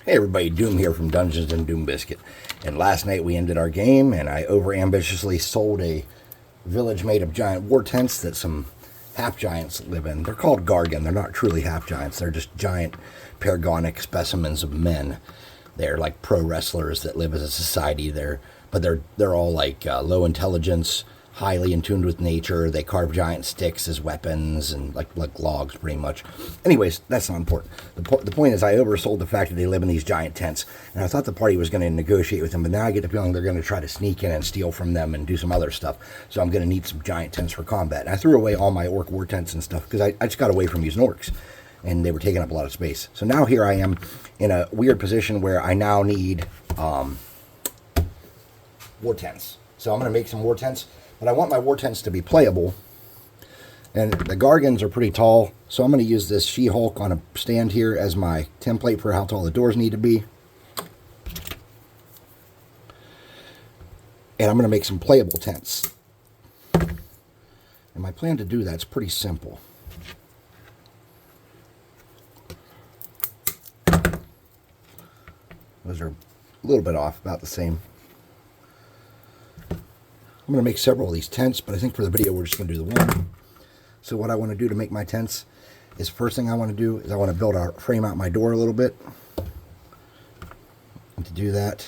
Hey everybody, Doom here from Dungeons and Doom Biscuit. And last night we ended our game and I over-ambitiously sold a village made of giant war tents that some half-giants live in. They're called Gargan. They're not truly half-giants. They're just giant paragonic specimens of men. They're like pro wrestlers that live as a society. They're all like low intelligence, highly in tune with nature. They carve giant sticks as weapons and like logs, pretty much. Anyways, that's not important. The point is, I oversold the fact that they live in these giant tents, and I thought the party was going to negotiate with them, but now I get the feeling they're going to try to sneak in and steal from them and do some other stuff. So I'm going to need some giant tents for combat. And I threw away all my orc war tents and stuff because I just got away from using orcs, and they were taking up a lot of space. So now here I am in a weird position where I now need war tents. So I'm going to make some war tents. But I want my war tents to be playable. And the Gargans are pretty tall, so I'm going to use this She-Hulk on a stand here as my template for how tall the doors need to be. And I'm going to make some playable tents. And my plan to do that's pretty simple. Those are a little bit off, about the same. I'm going to make several of these tents, but I think for the video we're just going to do the one. So what I want to do to make my tents is, first thing I want to do is I want to frame out my door a little bit. And to do that,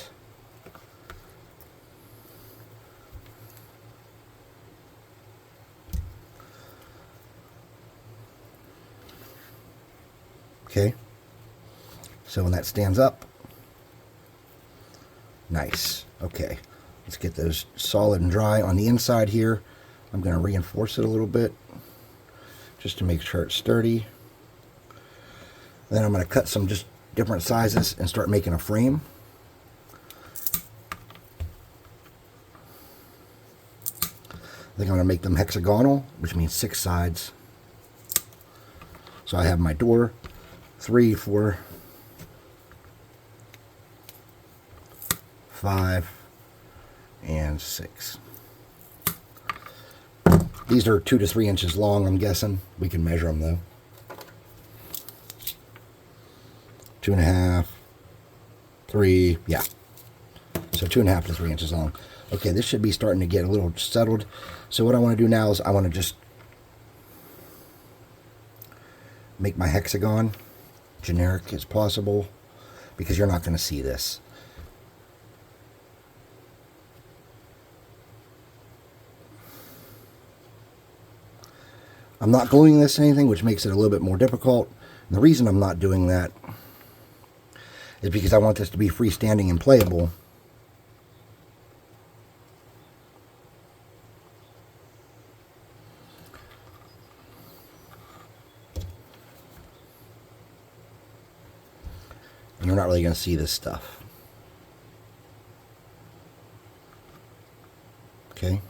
okay, so when that stands up, nice, okay. Let's get those solid and dry on the inside here. I'm going to reinforce it a little bit just to make sure it's sturdy. Then I'm going to cut some just different sizes and start making a frame. I think I'm going to make them hexagonal, which means 6 sides. So I have my door, 3, 4, 5, and 6. These are 2 to 3 inches long, I'm guessing. We can measure them though. 2.5, 3, yeah. So 2.5 to 3 inches long. Okay, this should be starting to get a little settled. So what I want to do now is I want to just make my hexagon generic as possible, because you're not going to see this. I'm not gluing this to anything, which makes it a little bit more difficult. And the reason I'm not doing that is because I want this to be freestanding and playable. And you're not really going to see this stuff. Okay.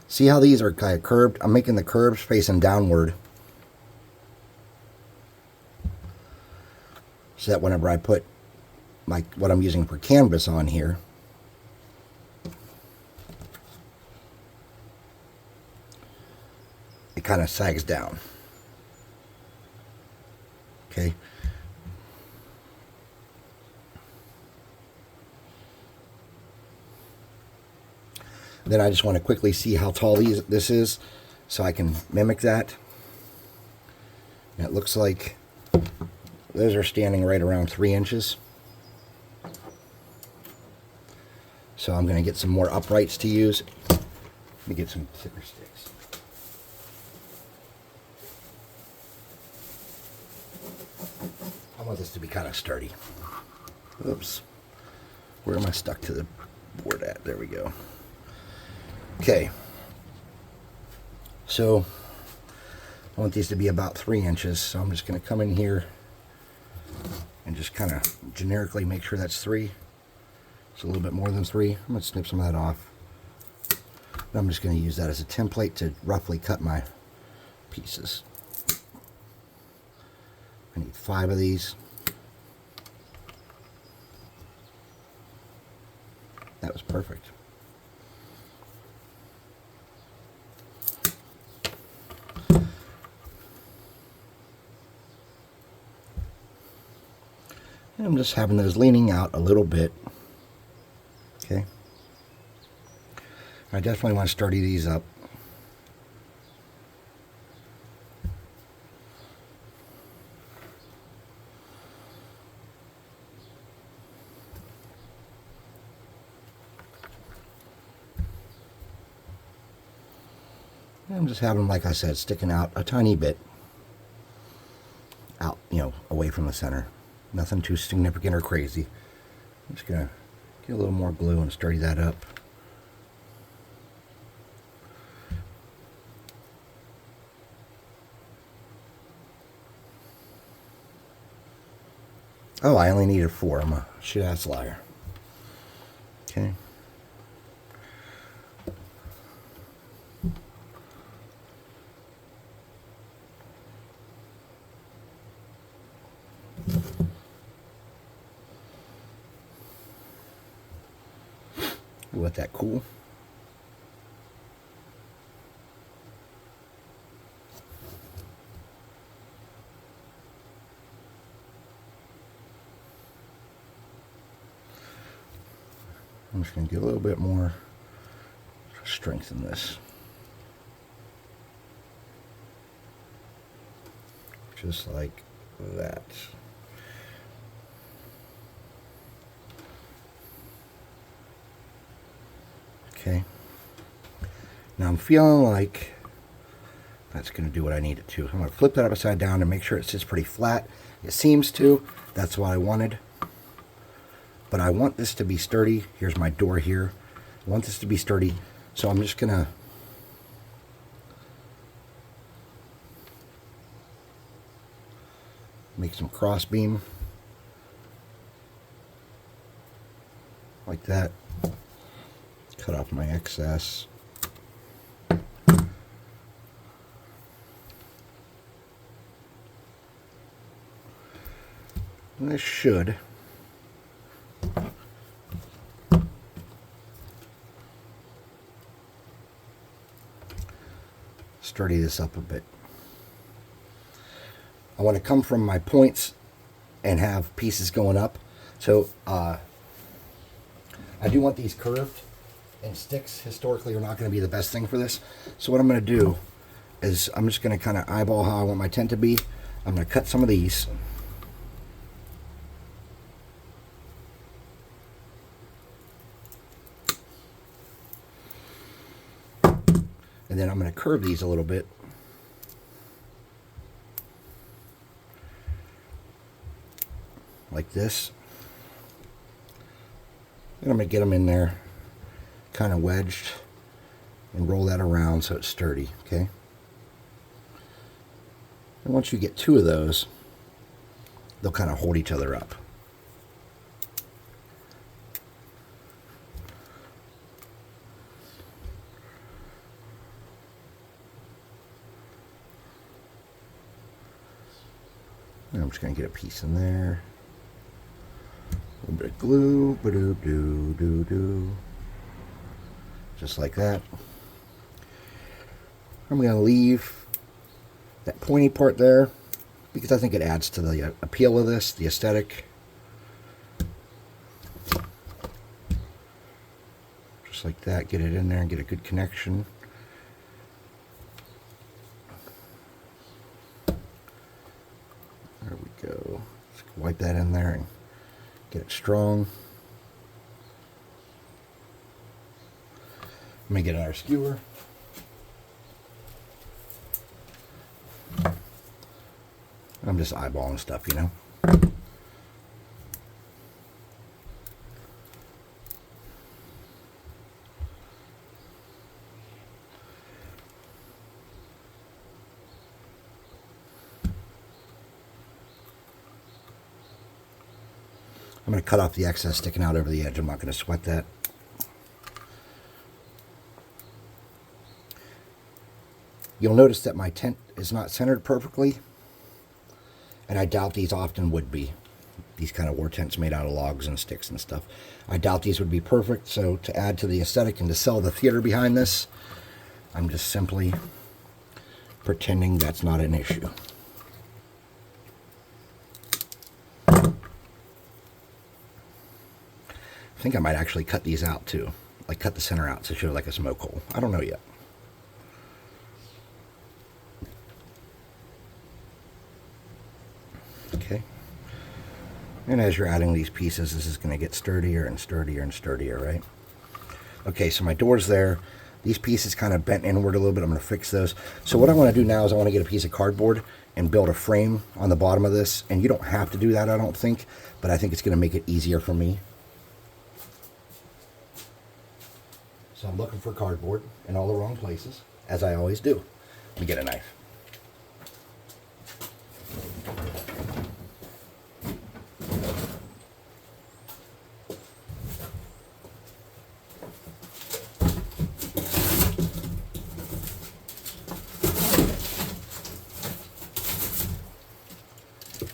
See how these are kind of curved? I'm making the curves facing downward, so that whenever I put what I'm using for canvas on here, it kind of sags down. Okay. Then I just want to quickly see how tall this is, so I can mimic that. And it looks like those are standing right around 3 inches. So I'm going to get some more uprights to use. Let me get some thicker sticks. I want this to be kind of sturdy. Oops. Where am I stuck to the board at? There we go. Okay, so I want these to be about 3 inches, so I'm just going to come in here and just kind of generically make sure that's 3. It's a little bit more than 3. I'm going to snip some of that off. And I'm just going to use that as a template to roughly cut my pieces. I need 5 of these. That was perfect. I'm just having those leaning out a little bit. Okay. I definitely want to sturdy these up. I'm just having them, like I said, sticking out a tiny bit. Out, away from the center. Nothing too significant or crazy. I'm just going to get a little more glue and sturdy that up. Oh, I only needed 4. I'm a shit-ass liar. Okay. Let that cool. I'm just going to get a little bit more strength in this. Just like that. Okay. Now I'm feeling like that's going to do what I need it to. I'm going to flip that upside down and make sure it sits pretty flat. It seems to. That's what I wanted. But I want this to be sturdy. Here's my door here. I want this to be sturdy. So I'm just going to make some cross beam. Like that. Cut off my excess. And this should sturdy this up a bit. I want to come from my points and have pieces going up. So I do want these curved, and sticks historically are not going to be the best thing for this. So what I'm going to do is I'm just going to kind of eyeball how I want my tent to be. I'm going to cut some of these. And then I'm going to curve these a little bit. Like this. And I'm going to get them in there kind of wedged and roll that around so it's sturdy, okay? And once you get 2 of those, they'll kind of hold each other up. And I'm just going to get a piece in there. A little bit of glue, ba-doo-doo-doo-doo. Just like that. I'm going to leave that pointy part there because I think it adds to the appeal of this, the aesthetic. Just like that, get it in there and get a good connection. There we go. Let's wipe that in there and get it strong. Let me get our skewer. I'm just eyeballing stuff, you know. I'm going to cut off the excess sticking out over the edge. I'm not going to sweat that. You'll notice that my tent is not centered perfectly, and I doubt these often would be. These kind of war tents made out of logs and sticks and stuff. I doubt these would be perfect, so to add to the aesthetic and to sell the theater behind this, I'm just simply pretending that's not an issue. I think I might actually cut these out too. Like cut the center out to show like a smoke hole. I don't know yet. Okay. And as you're adding these pieces, this is going to get sturdier and sturdier and sturdier, right? Okay, so my door's there. These pieces kind of bent inward a little bit. I'm going to fix those. So what I want to do now is I want to get a piece of cardboard and build a frame on the bottom of this. And you don't have to do that, I don't think, but I think it's going to make it easier for me. So I'm looking for cardboard in all the wrong places, as I always do. Let me get a knife.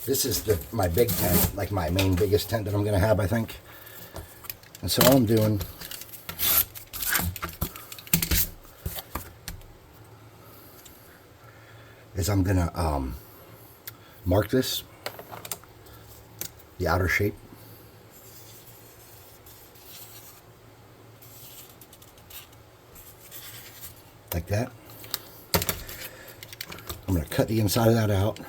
This is my big tent, like my main biggest tent that I'm going to have, I think. And so all I'm doing is I'm going to mark this, the outer shape. Like that. I'm going to cut the inside of that out.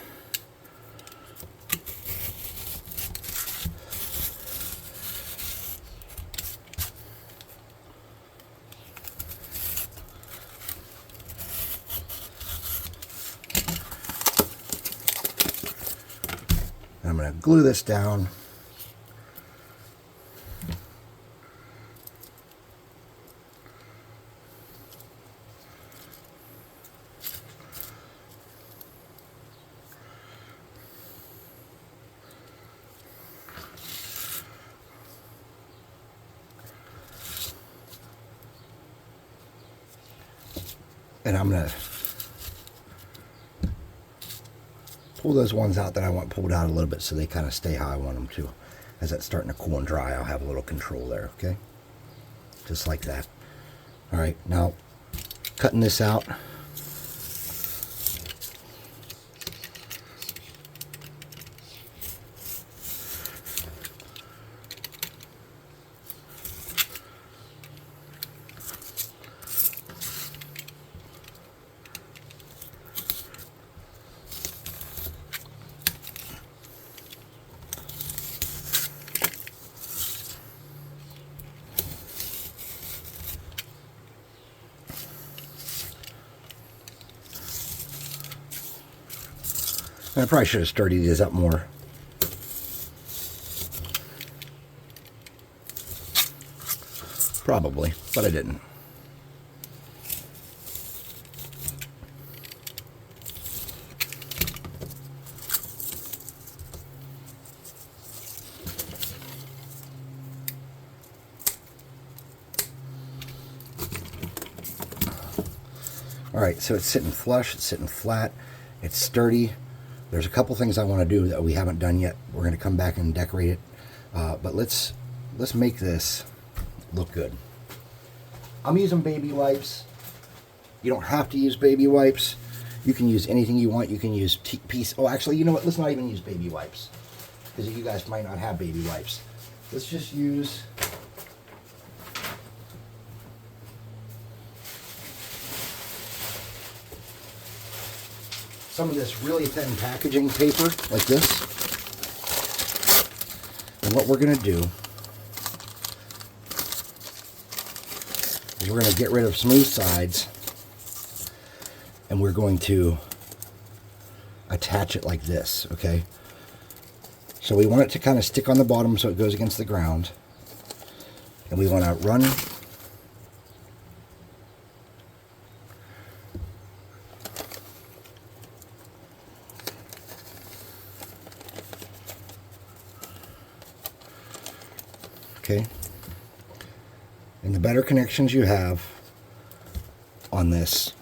I'm going to glue this down. And I'm going to pull those ones out that I want pulled out a little bit so they kind of stay how I want them to. As that's starting to cool and dry, I'll have a little control there, okay? Just like that. All right, now cutting this out. I probably should have sturdied these up more. Probably, but I didn't. All right, so it's sitting flush, it's sitting flat, it's sturdy. There's a couple things I want to do that we haven't done yet. We're going to come back and decorate it, but let's make this look good. I'm using baby wipes. You don't have to use baby wipes. You can use anything you want. You can use oh, actually, you know what? Let's not even use baby wipes because you guys might not have baby wipes. Let's just use some of this really thin packaging paper like this. And what we're going to do is we're going to get rid of smooth sides and we're going to attach it like this, okay? So we want it to kind of stick on the bottom so it goes against the ground. And we want to run okay, and the better connections you have on this,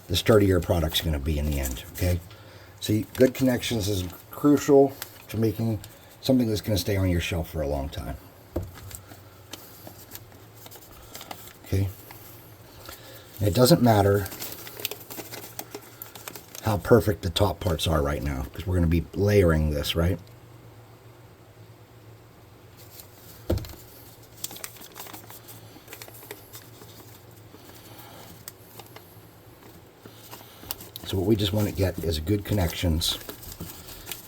the sturdier product's going to be in the end, okay? So good connections is crucial to making something that's going to stay on your shelf for a long time. Okay, and it doesn't matter how perfect the top parts are right now because we're going to be layering this, right? So what we just want to get is good connections,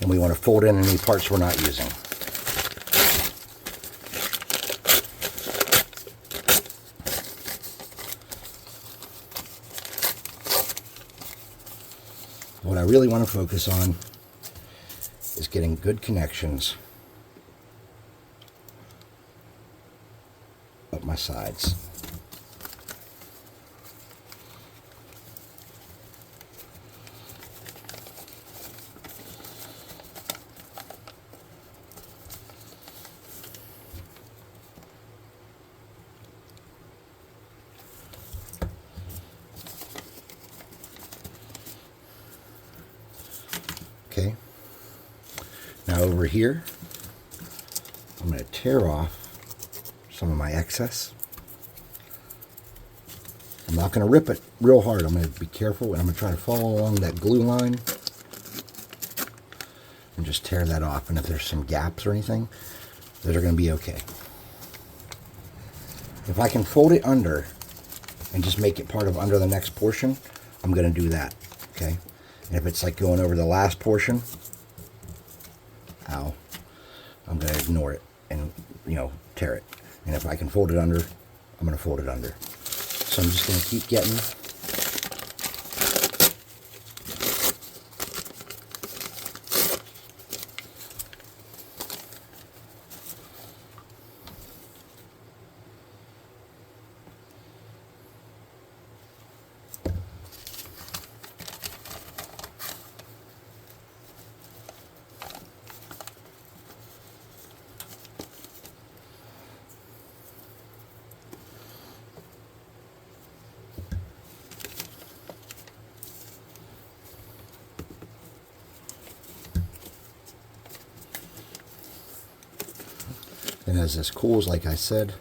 and we want to fold in any parts we're not using. What I really want to focus on is getting good connections up my sides. Okay, now over here, I'm going to tear off some of my excess. I'm not going to rip it real hard. I'm going to be careful, and I'm going to try to follow along that glue line and just tear that off. And if there's some gaps or anything, those are going to be okay. If I can fold it under and just make it part of under the next portion, I'm going to do that, okay? And if it's like going over the last portion, I'm going to ignore it and, tear it. And if I can fold it under, I'm going to fold it under. So I'm just going to keep getting And as this cools, like I said,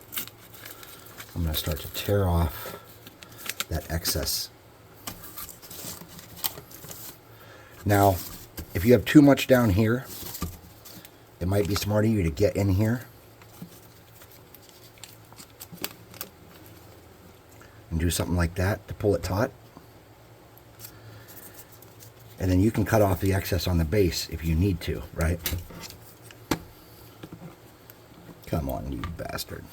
I'm going to start to tear off that excess. Now, if you have too much down here, it might be smart of you to get in here and do something like that to pull it taut. And then you can cut off the excess on the base if you need to, right? Come on, you bastard.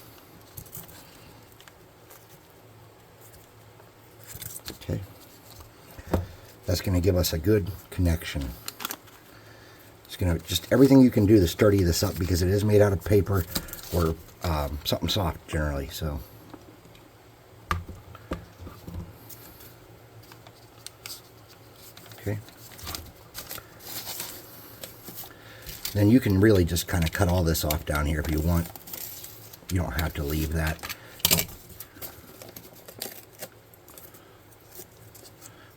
Okay. That's going to give us a good connection. It's going to just everything you can do to sturdy this up, because it is made out of paper or something soft generally. So. Okay. Then you can really just kind of cut all this off down here if you want. You don't have to leave that.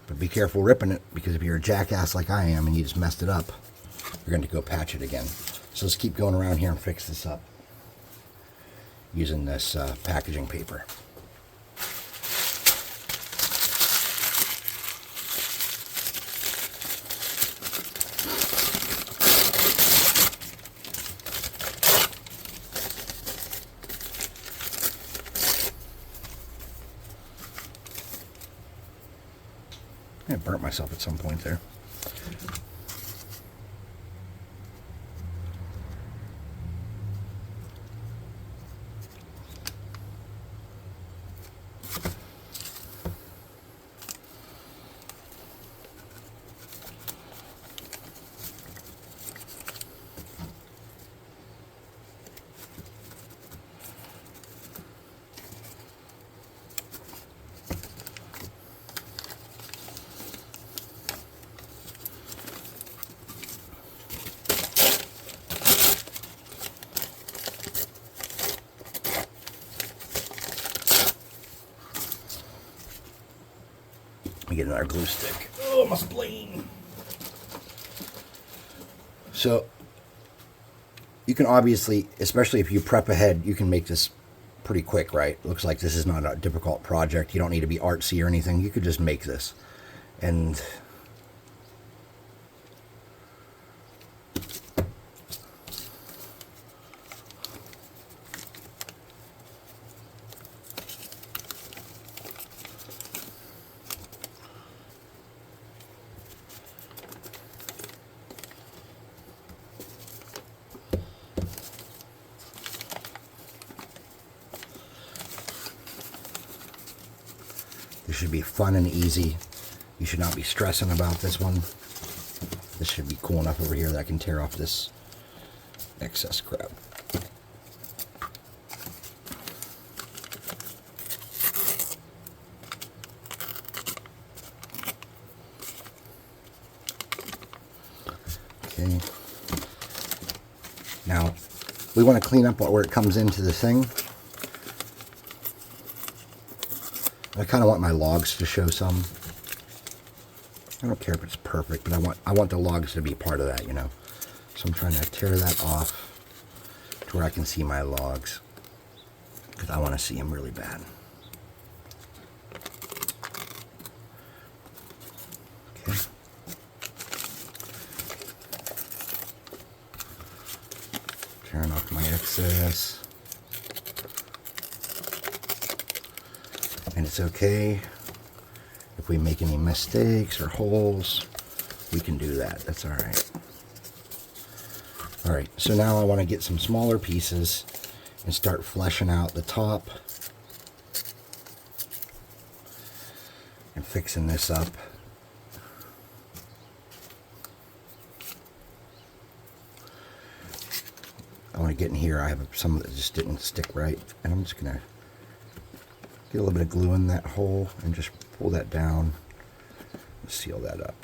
But be careful ripping it, because if you're a jackass like I am and you just messed it up, you're going to go patch it again. So let's keep going around here and fix this up using this packaging paper. I burnt myself at some point there. Let me get another glue stick. Oh, my spleen. So, you can obviously, especially if you prep ahead, you can make this pretty quick, right? Looks like this is not a difficult project. You don't need to be artsy or anything. You could just make this. And should be fun and easy. You should not be stressing about this one. This should be cool enough over here that I can tear off this excess crap. Okay. Now, we want to clean up where it comes into the thing. I kind of want my logs to show some. I don't care if it's perfect, but I want the logs to be part of that, you know. So I'm trying to tear that off to where I can see my logs, because I want to see them really bad. Okay. Tearing off my excess. And it's okay if we make any mistakes or holes, we can do that. That's all right. All right, so now I want to get some smaller pieces and start fleshing out the top and fixing this up. I want to get in here. I have some that just didn't stick right, and I'm just going to get a little bit of glue in that hole and just pull that down and seal that up.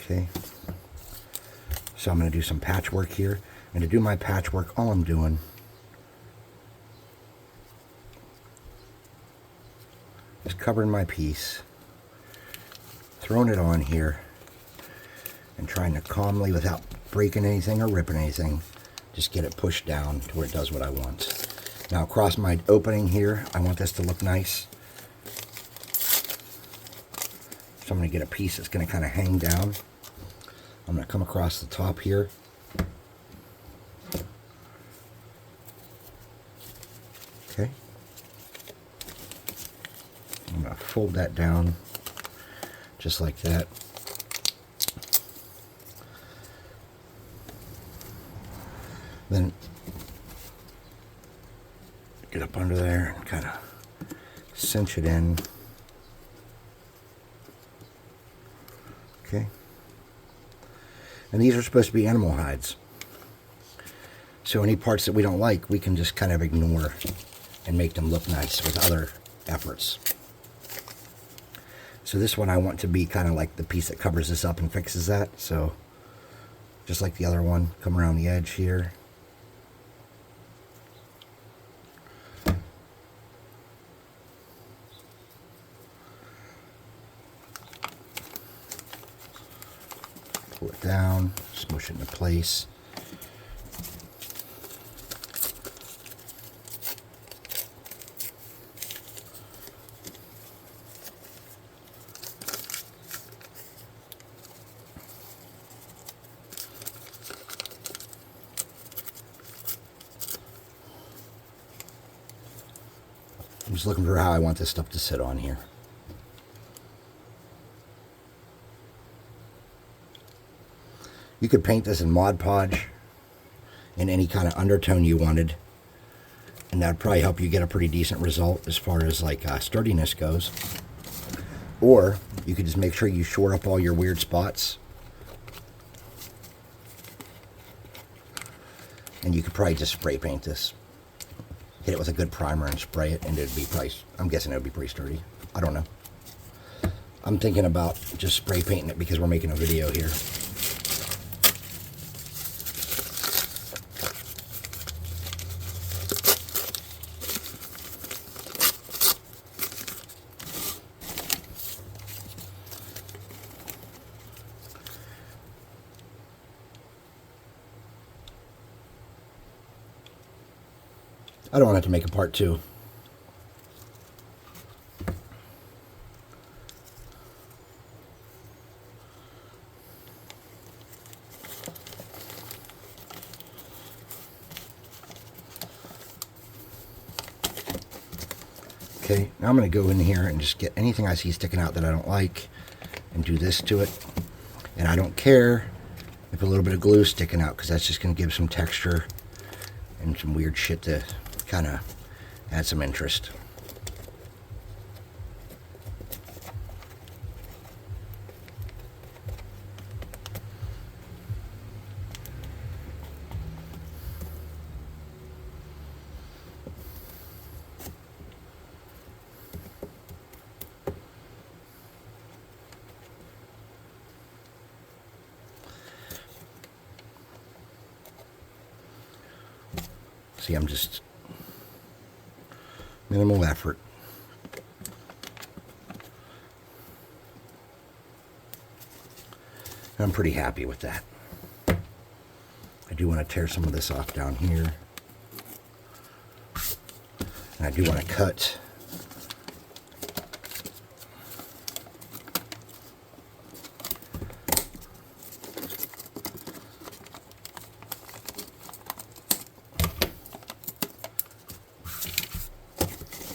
Okay. So I'm going to do some patchwork here. And to do my patchwork, all I'm doing is covering my piece, throwing it on here, and trying to calmly, without breaking anything or ripping anything, just get it pushed down to where it does what I want. Now across my opening here, I want this to look nice. So I'm going to get a piece that's going to kind of hang down. I'm going to come across the top here. Okay. I'm going to fold that down just like that. Then get up under there and kind of cinch it in. Okay. And these are supposed to be animal hides. So any parts that we don't like, we can just kind of ignore and make them look nice with other efforts. So this one I want to be kind of like the piece that covers this up and fixes that. So just like the other one, come around the edge here. Pull it down, smush it into place. I'm just looking for how I want this stuff to sit on here. You could paint this in Mod Podge in any kind of undertone you wanted, and that would probably help you get a pretty decent result as far as like sturdiness goes. Or you could just make sure you shore up all your weird spots, and you could probably just spray paint this. Hit it with a good primer and spray it, and it'd be probably, I'm guessing it would be pretty sturdy. I don't know. I'm thinking about just spray painting it because we're making a video here. I don't want it to make a part two. Okay, now I'm going to go in here and just get anything I see sticking out that I don't like and do this to it. And I don't care if a little bit of glue is sticking out, because that's just going to give some texture and some weird shit to kind of add some interest. See, I'm just minimal effort. I'm pretty happy with that. I do want to tear some of this off down here. And I do want to cut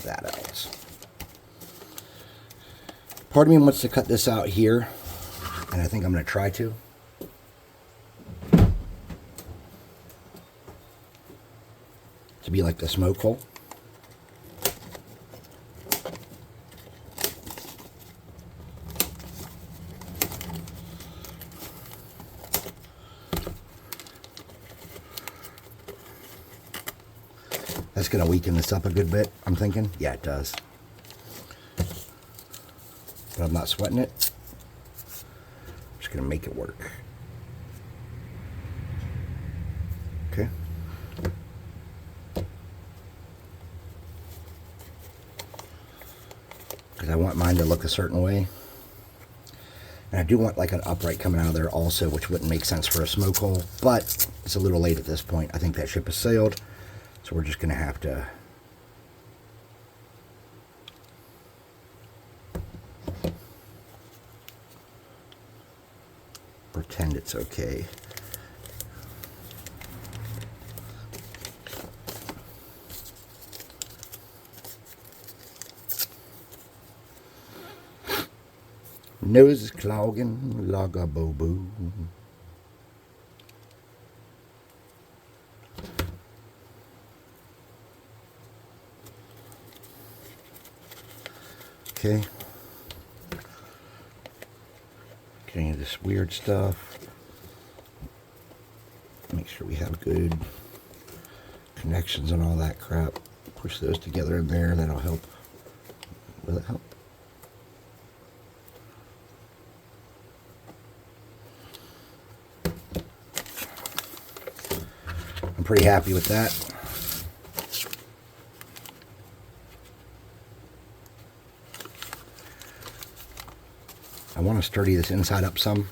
that out. Part of me wants to cut this out here, and I think I'm going to try to. To be like the smoke hole. That's going to weaken this up a good bit, I'm thinking. Yeah, it does. But I'm not sweating it. I'm just going to make it work. Okay. Because I want mine to look a certain way. And I do want like an upright coming out of there also, which wouldn't make sense for a smoke hole. But it's a little late at this point. I think that ship has sailed. So we're just going to have to pretend it's okay. Nose is clogging, logaboo. Okay. Getting into this weird stuff. Make sure we have good connections and all that crap. Push those together in there. That'll help. Will it help? I'm pretty happy with that. I want to sturdy this inside up some.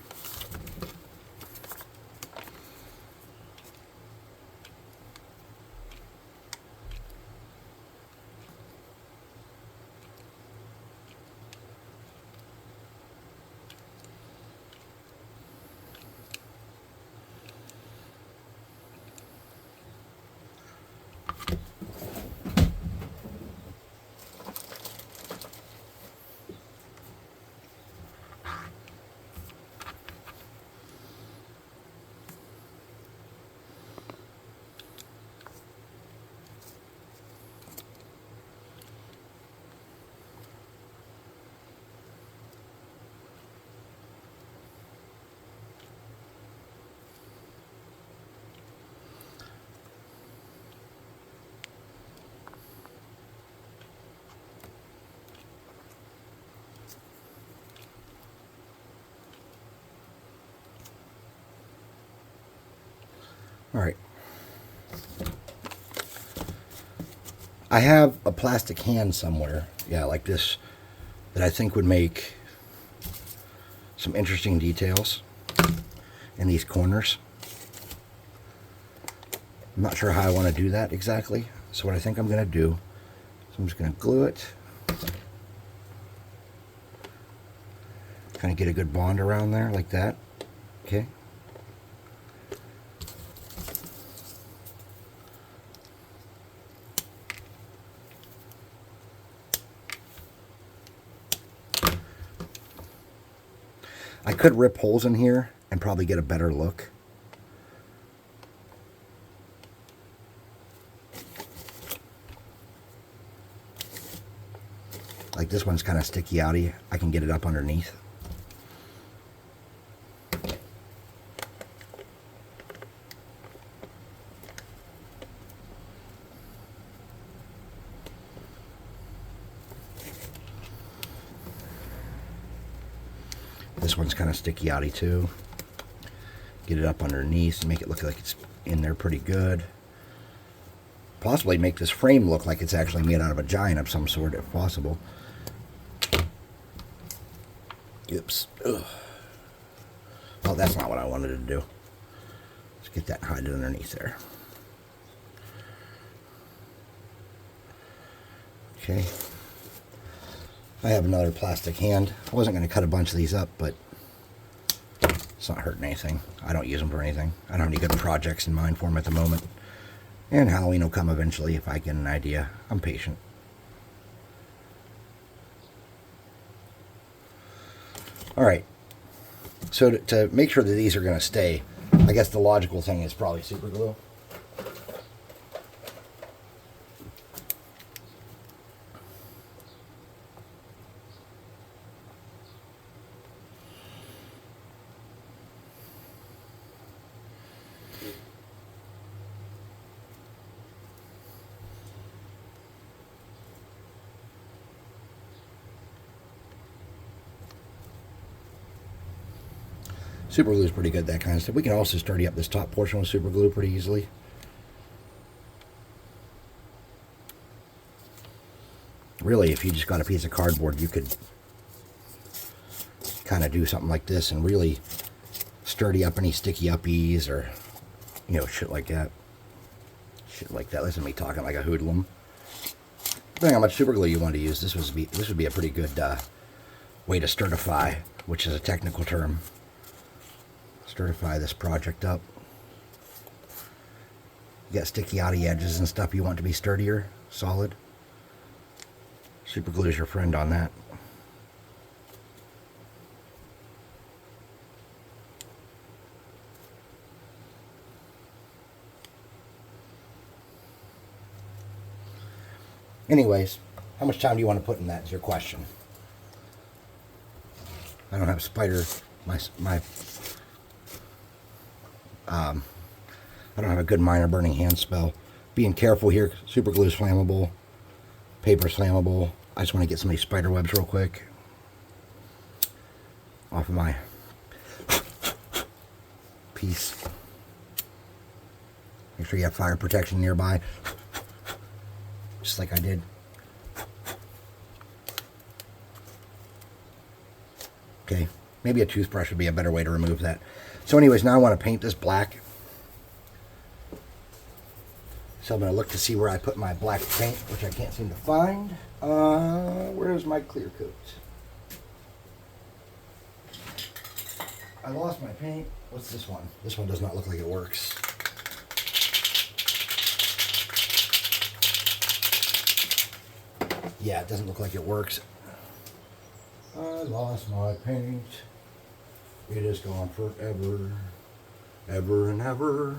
All right. I have a plastic hand somewhere, yeah, like this, that I think would make some interesting details in these corners. I'm not sure how I want to do that exactly. So what I think I'm going to do is I'm just going to glue it. Kind of get a good bond around there like that. Okay. I could rip holes in here and probably get a better look. Like this one's kind of sticky outy. I can get it up underneath. This one's kind of sticky outy too. Get it up underneath and make it look like it's in there pretty good. possibly make this frame look like it's actually made out of a giant of some sort, if possible. Oops. Ugh. Oh, that's not what I wanted to do. Let's get that and hide it underneath there. Okay. I have another plastic hand. I wasn't going to cut a bunch of these up, but it's not hurting anything. I don't use them for anything. I don't have any good projects in mind for them at the moment. And Halloween will come eventually if I get an idea. I'm patient. Alright. So to make sure that these are going to stay, I guess the logical thing is probably super glue. Super glue is pretty good, that kind of stuff. We can also sturdy up this top portion with super glue pretty easily. Really, if you just got a piece of cardboard, you could kind of do something like this and really sturdy up any sticky uppies or, you know, shit like that. Shit like that. Listen to me talking like a hoodlum. Depending on how much super glue you want to use, this would be a pretty good way to sturdify, which is a technical term. Sturdify this project up. You got sticky outy edges and stuff you want to be sturdier, solid. Super glue is your friend on that. Anyways, how much time do you want to put in that is your question. I don't have I don't have a good minor burning hand spell. Being careful here. Super glue is flammable. Paper's flammable. I just want to get some of these spider webs real quick off of my piece. Make sure you have fire protection nearby. Just like I did. Okay. Maybe a toothbrush would be a better way to remove that. So anyways, now I want to paint this black. So I'm going to look to see where I put my black paint, which I can't seem to find. Where's my clear coat? I lost my paint. What's this one? This one does not look like it works. Yeah, it doesn't look like it works. I lost my paint. It is gone forever, ever and ever.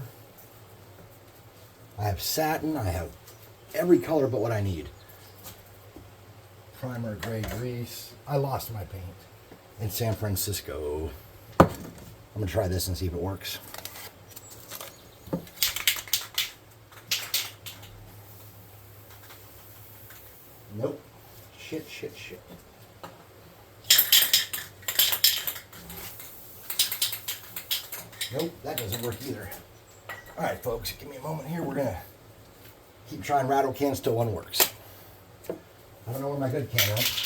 I have satin. I have every color but what I need. Primer, gray grease. I lost my paint in San Francisco. I'm going to try this and see if it works. Nope. Shit. Nope, that doesn't work either. Alright, folks, give me a moment here. We're going to keep trying rattle cans till one works. I don't know where my good can went.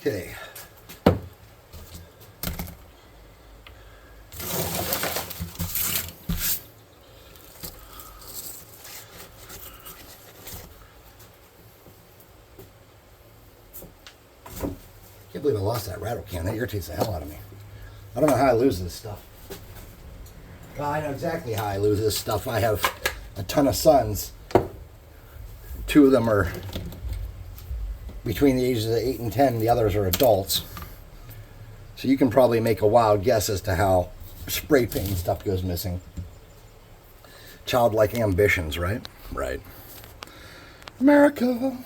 Okay. Can't believe I lost that rattle can. That irritates the hell out of me. I don't know how I lose this stuff. Well, I know exactly how I lose this stuff. I have a ton of sons. 2 of them are between the ages of 8 and 10. The others are adults. So you can probably make a wild guess as to how spray paint and stuff goes missing. Childlike ambitions, right? Right. America.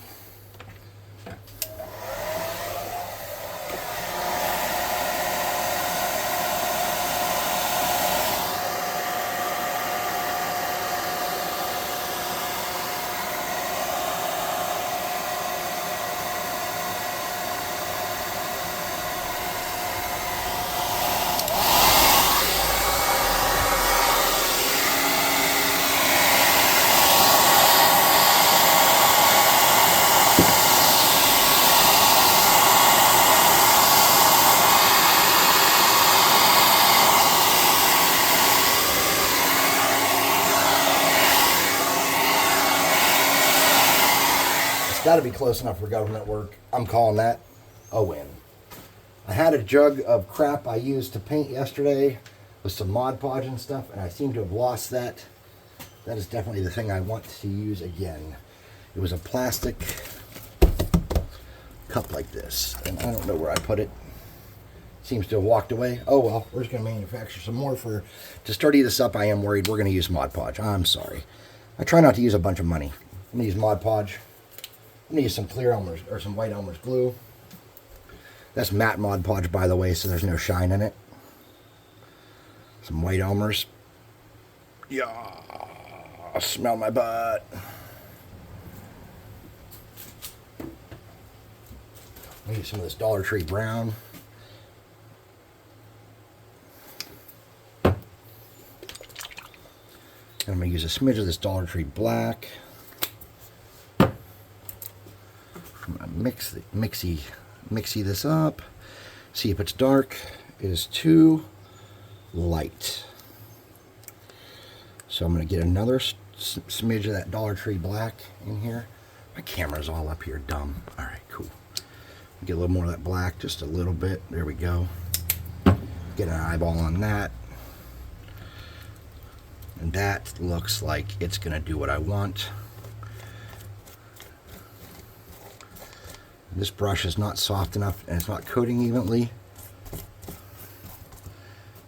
Got to be close enough for government work. I'm calling that a win. I had a jug of crap I used to paint yesterday with some Mod Podge and stuff, and I seem to have lost that. That is definitely the thing I want to use again. It was a plastic cup like this, and I don't know where I put it. Seems to have walked away. Oh well, we're just going to manufacture some more to sturdy this up. I am worried we're going to use Mod Podge. I'm sorry. I try not to use a bunch of money. I'm going to use Mod Podge. I'm going to use some clear Elmer's, or some white Elmer's glue. That's matte Mod Podge, by the way, so there's no shine in it. Some white Elmer's. Yeah, smell my butt. I'm going to use some of this Dollar Tree brown. And I'm going to use a smidge of this Dollar Tree black. Mixy this up. See if it's dark. It is too light. So I'm going to get another smidge of that Dollar Tree black in here. My camera's all up here, dumb. All right, cool. Get a little more of that black, just a little bit. There we go. Get an eyeball on that. And that looks like it's going to do what I want. This brush is not soft enough and it's not coating evenly.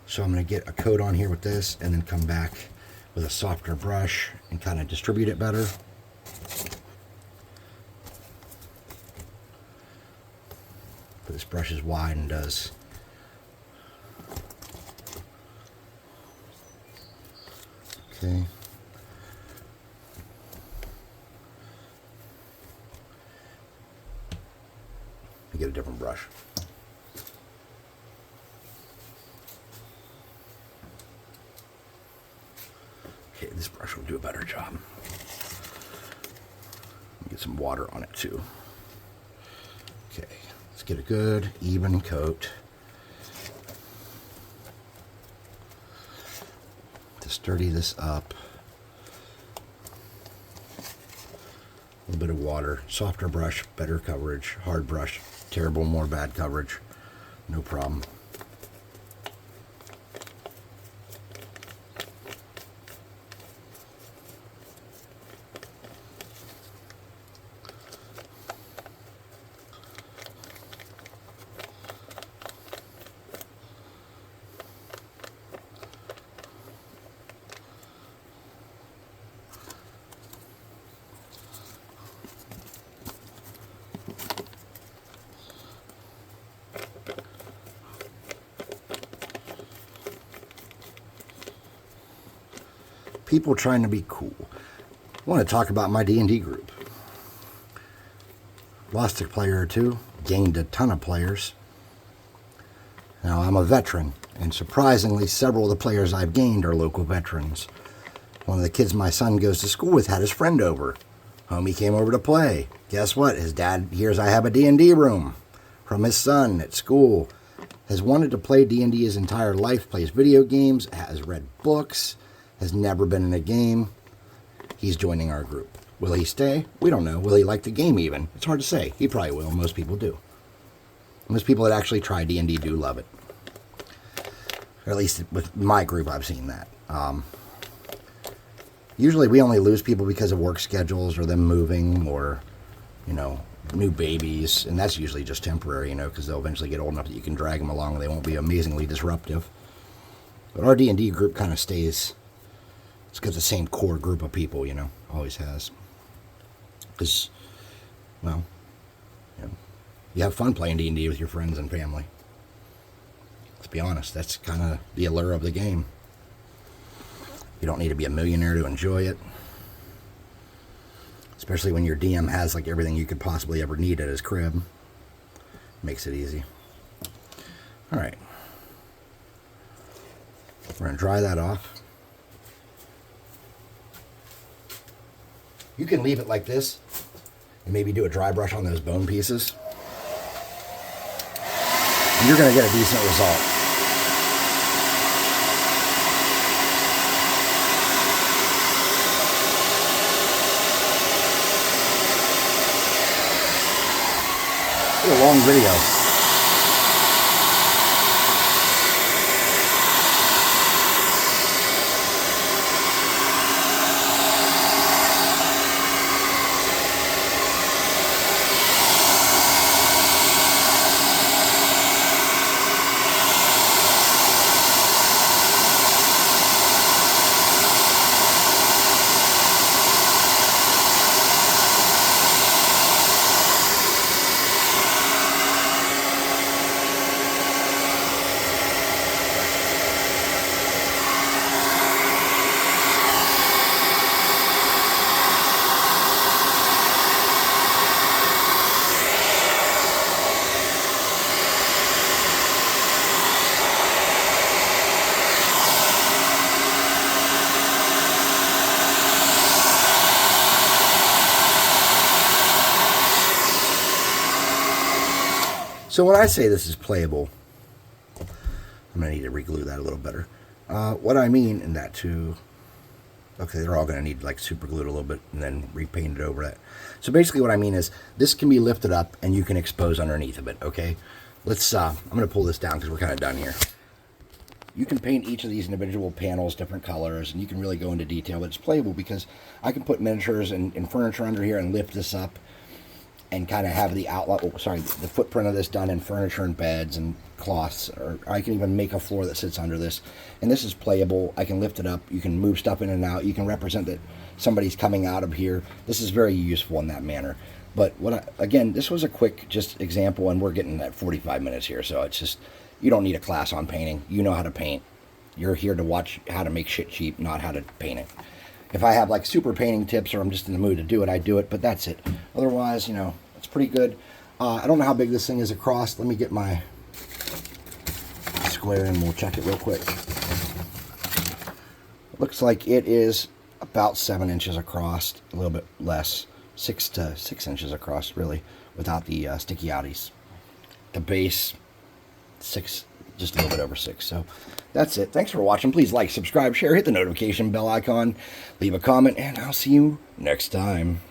So I'm going to get a coat on here with this and then come back with a softer brush and kind of distribute it better. But this brush is wide and does. Okay. Get a different brush. Okay, this brush will do a better job. Get some water on it too. Okay, let's get a good even coat. To sturdy this up. A little bit of water, softer brush, better coverage, hard brush, terrible, more bad coverage, no problem. People trying to be cool. I want to talk about my D&D group. Lost a player or two, gained a ton of players. Now I'm a veteran, and surprisingly several of the players I've gained are local veterans. One of the kids my son goes to school with had his friend over. Homie came over to play. Guess what? His dad hears I have a D&D room from his son at school. Has wanted to play D&D his entire life, plays video games, has read books, has never been in a game. He's joining our group. Will he stay? We don't know. Will he like the game even? It's hard to say. He probably will. Most people do. Most people that actually try D&D do love it. Or at least with my group, I've seen that. Usually we only lose people because of work schedules or them moving or, you know, new babies. And that's usually just temporary, you know, because they'll eventually get old enough that you can drag them along and they won't be amazingly disruptive. But our D&D group kind of stays. It's got the same core group of people, you know, always has. Because, well, you know, you have fun playing D&D with your friends and family. Let's be honest, that's kind of the allure of the game. You don't need to be a millionaire to enjoy it. Especially when your DM has like everything you could possibly ever need at his crib. Makes it easy. Alright. We're going to dry that off. You can leave it like this and maybe do a dry brush on those bone pieces. And you're going to get a decent result. It's a long video. So when I say this is playable, I'm going to need to reglue that a little better. What I mean in that too, okay, they're all going to need like super glued a little bit and then repaint it over it. So basically what I mean is this can be lifted up and you can expose underneath of it, okay? Let's, I'm going to pull this down because we're kind of done here. You can paint each of these individual panels different colors and you can really go into detail, but it's playable because I can put miniatures and furniture under here and lift this up and kind of have the outlet, the footprint of this done in furniture and beds and cloths, or I can even make a floor that sits under this. And this is playable. I can lift it up. You can move stuff in and out. You can represent that somebody's coming out of here. This is very useful in that manner. But again, this was a quick just example, and we're getting at 45 minutes here, so it's just, you don't need a class on painting. You know how to paint. You're here to watch how to make shit cheap, not how to paint it. If I have like super painting tips or I'm just in the mood to do it, I do it, but that's it. Otherwise, you know, it's pretty good. I don't know how big this thing is across. Let me get my square and we'll check it real quick. Looks like it is about 7 inches across, a little bit less, 6 inches across, really, without the sticky outies. The base, 6, just a little bit over 6. So that's it. Thanks for watching. Please like, subscribe, share, hit the notification bell icon, leave a comment, and I'll see you next time.